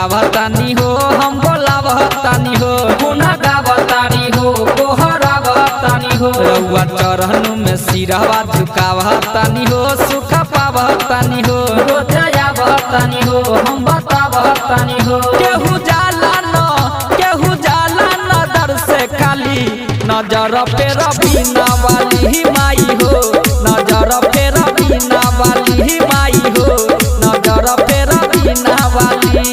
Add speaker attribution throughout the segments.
Speaker 1: गावतानी हो हम बोलावतानी हो गुना गावतानी हो कोहरावतानी हो रउआ चरण में सिरवा झुकावतानी हो सुख पावतानी हो रोजायावतानी हो हम बतावतानी हो केहू जाला न दर से खाली नजर पे रबीना वाली माई हो नजर पे रबीना वाली माई हो नजर पे रबीना वाली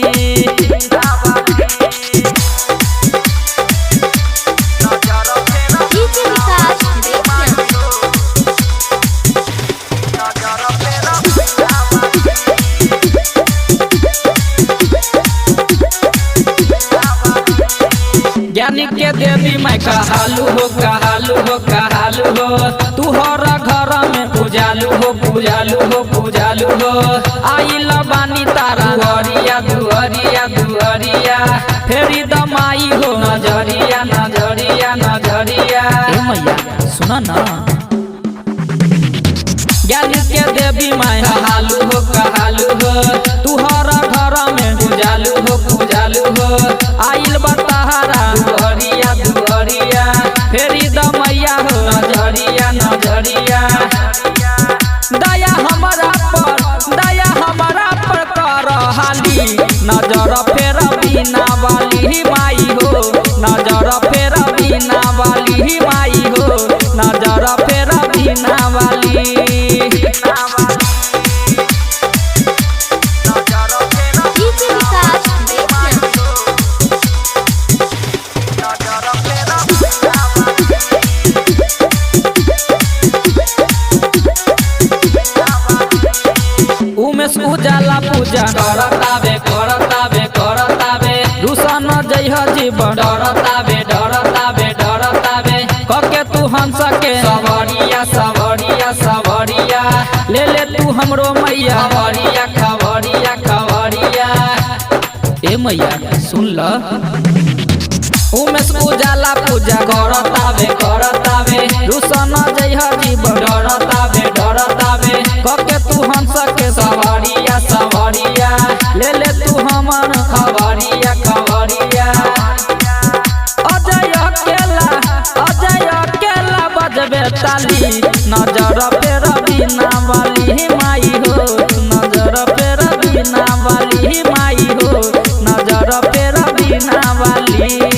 Speaker 1: ज्ञानी के देवी मैं कहालू हो कहालू हो कहालू हो तू हर घर में पूजालू हो पूजालू हो पूजालू हो आइल बानी तारा दुहरिया दुहरिया दुहरिया फेरी दमाई हो नजरिया नजरिया नजरिया मैया सुना ना ज्ञानी के देवी मैं कहालू हो तू हर घर में पूजालू हो आइल बताहरा दुहरिया दुहरिया फेरी दमैया हो नजरिया नजरिया दया हमारा पर कर हाली नजर फेर बीना वाली माई हो नजर फेर बीना वाली माई हो नजर फेर बीना वाली उमेश उजाला पूजा करतावे करतावे करतावे रुसन जय जीवन डरतावे डरतावे डरतावे कके तू हम सके सवरिया सवरिया सवरिया ले तू हमरो मैया खबरिया खबरिया खबरिया ए मैया सुन ल उमेश उजाला पूजा करतावे करतावे रुसन जय जीवन डरतावे डरतावे कके तू हम सके सवरिया सवरिया ले तू हमर खबरिया खबरिया अजय अकेला बजबे ताली नजर पे रबीना वाली माई हो नजर पे रबीना वाली माई हो नजर पे रबीना वाली